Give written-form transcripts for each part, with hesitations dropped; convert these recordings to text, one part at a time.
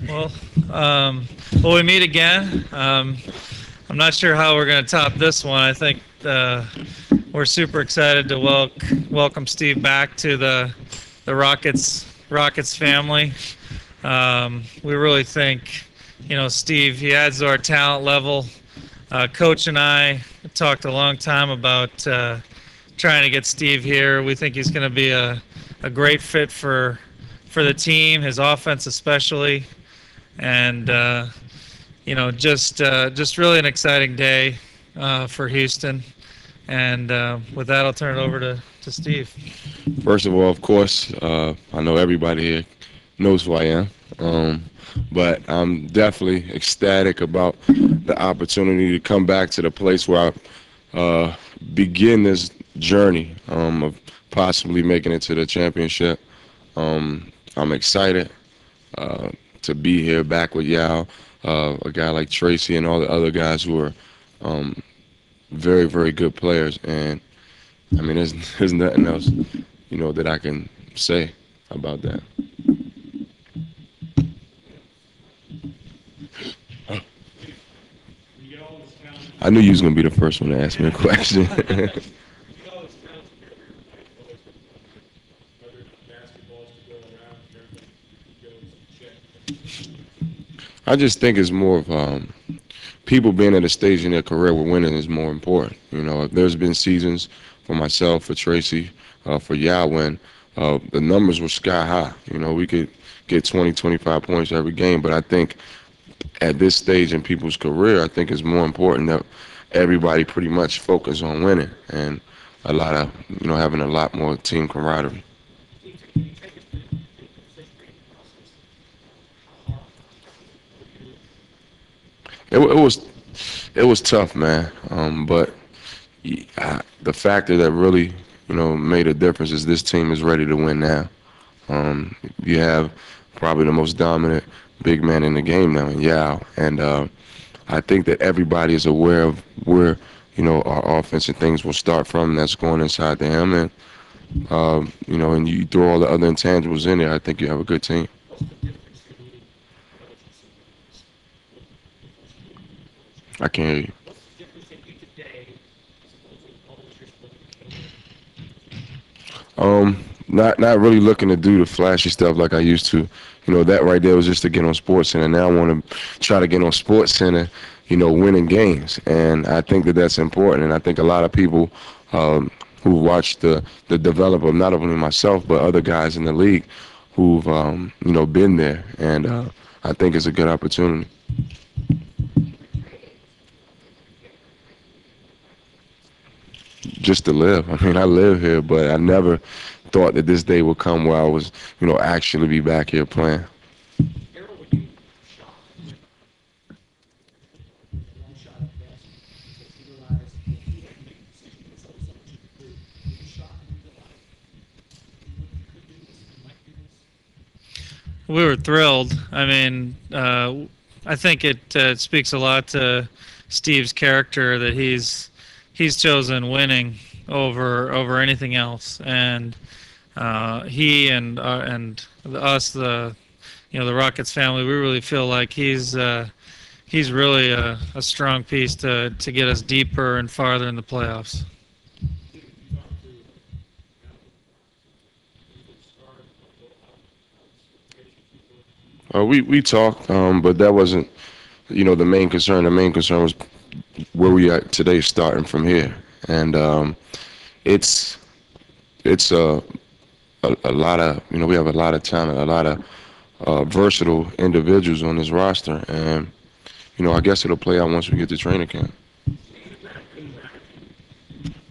Well, well, we meet again. I'm not sure how we're going to top this one. I think we're super excited to welcome Steve back to the Rockets family. We really think, Steve, he adds to our talent level. Coach and I talked a long time about trying to get Steve here. We think he's going to be a great fit for the team, his offense especially, and just really an exciting day for Houston. And with that, I'll turn it over to Steve. First of all, of course, I know everybody here knows who I am, but I'm definitely ecstatic about the opportunity to come back to the place where I begin this journey of possibly making it to the championship. I'm excited to be here back with Yao, a guy like Tracy and all the other guys who are very, very good players. And I mean, there's nothing else, that I can say about that. I knew you was gonna be the first one to ask me a question. I just think it's more of people being at a stage in their career where winning is more important. There's been seasons for myself, for Tracy, for Yao when the numbers were sky high. We could get 20, 25 points every game, but I think at this stage in people's career, I think it's more important that everybody pretty much focus on winning and a lot of, having a lot more team camaraderie. It was tough, man. But the factor that really, made a difference is this team is ready to win now. You have probably the most dominant big man in the game now in Yao, and I think that everybody is aware of where, our offensive things will start from. And that's going inside the him, and and you throw all the other intangibles in there. I think you have a good team. I can't hear you. Not really looking to do the flashy stuff like I used to. That right there was just to get on Sports Center. Now I want to try to get on Sports Center, winning games, and I think that that's important. And I think a lot of people who watched the development of not only myself but other guys in the league who've been there, and I think it's a good opportunity. Just to live. I mean, I live here, but I never thought that this day would come where I was, actually be back here playing. We were thrilled. I mean, I think it speaks a lot to Steve's character that he's chosen winning over anything else, and he and us, the Rockets family, we really feel like he's really a strong piece to get us deeper and farther in the playoffs. We talked, but that wasn't, the main concern. The main concern was where we at today, starting from here, and it's a lot of, we have a lot of talent, a lot of versatile individuals on this roster, and I guess it'll play out once we get to training camp.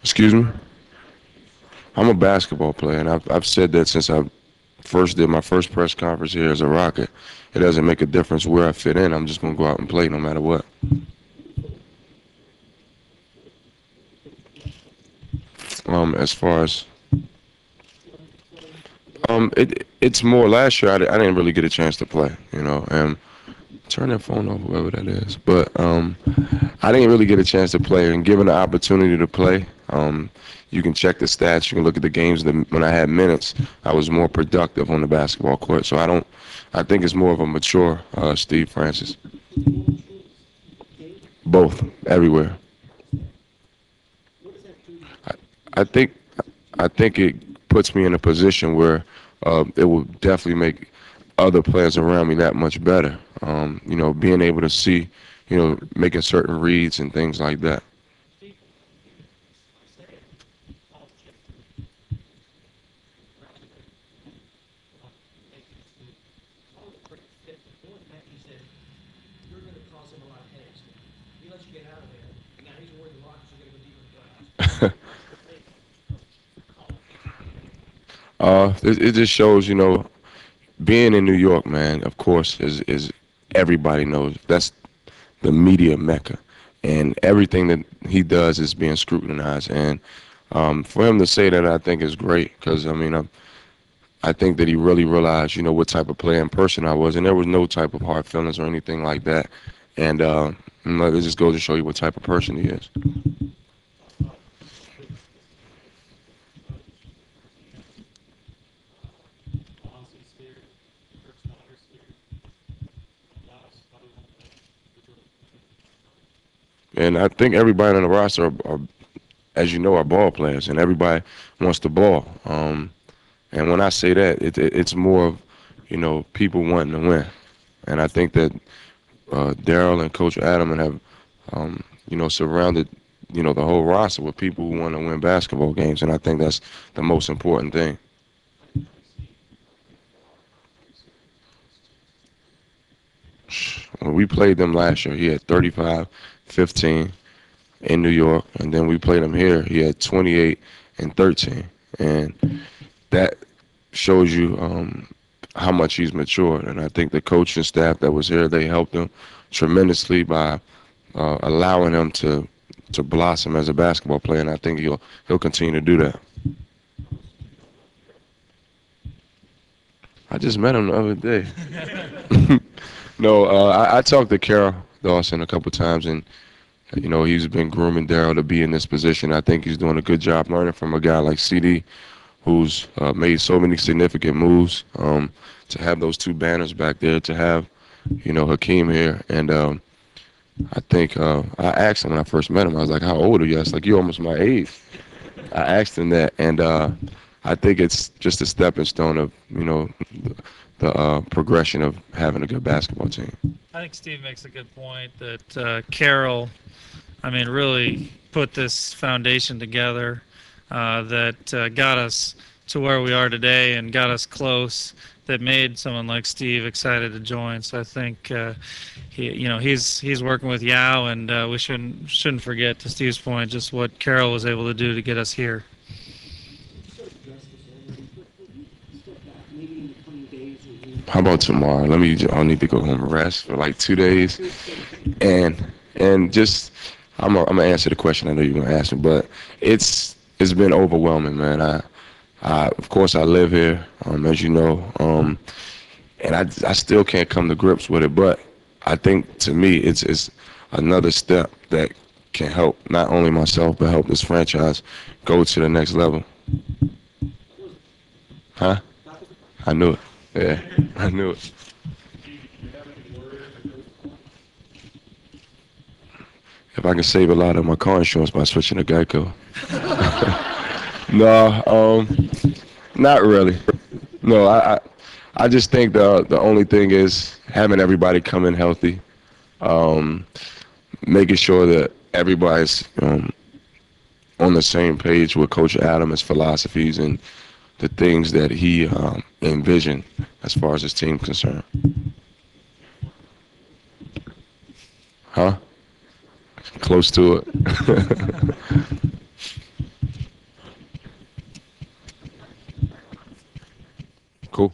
Excuse me. I'm a basketball player, and I've said that since I first did my first press conference here as a Rocket. It doesn't make a difference where I fit in. I'm just gonna go out and play no matter what. As far as it's more last year. I didn't really get a chance to play, and turn that phone off, whoever that is. But I didn't really get a chance to play, and given the opportunity to play, You can check the stats. You can look at the games. When I had minutes, I was more productive on the basketball court. So I think it's more of a mature Steve Francis. Both, everywhere. I, I think I think it puts me in a position where it will definitely make other players around me that much better. Being able to see, making certain reads and things like that. It just shows, being in New York, man. Of course, is everybody knows that's the media mecca, and everything that he does is being scrutinized. And for him to say that, I think is great because I think that he really realized, what type of player and person I was, and there was no type of hard feelings or anything like that. And it just goes to show you what type of person he is. And I think everybody on the roster are, as you know, are ball players, and everybody wants the ball. And when I say that, it's more of, people wanting to win. And I think that Daryl and Coach Adam have, surrounded, the whole roster with people who want to win basketball games. And I think that's the most important thing. When we played them last year, he had 35, 15 in New York, and then we played him here. He had 28 and 13, and that shows you how much he's matured. And I think the coaching staff that was here, they helped him tremendously by allowing him to blossom as a basketball player. And I think he'll continue to do that. I just met him the other day. No, I talked to Carol Dawson a couple times, and he's been grooming Daryl to be in this position. I think he's doing a good job learning from a guy like CD, who's made so many significant moves. To have those two banners back there, to have Hakeem here, and I think I asked him when I first met him. I was like, "How old are you?" I was like, "You're almost my age." I asked him that, and I think it's just a stepping stone of the progression of having a good basketball team. I think Steve makes a good point that Carroll, really put this foundation together that got us to where we are today and got us close, that made someone like Steve excited to join. So I think he's working with Yao, and we shouldn't forget, to Steve's point, just what Carroll was able to do to get us here. How about tomorrow? I'll need to go home and rest for like 2 days, and just I'm gonna answer the question I know you're gonna ask me, but it's been overwhelming, man. Of course I live here, as you know, and I still can't come to grips with it, but I think to me it's another step that can help not only myself but help this franchise go to the next level. Huh? I knew it. Yeah, I knew it. If I can save a lot of my car insurance by switching to Geico. No, not really. No, I just think the only thing is having everybody come in healthy, making sure that everybody's on the same page with Coach Adams' philosophies and the things that he envisioned as far as his team concerned. Huh? Close to it. Cool.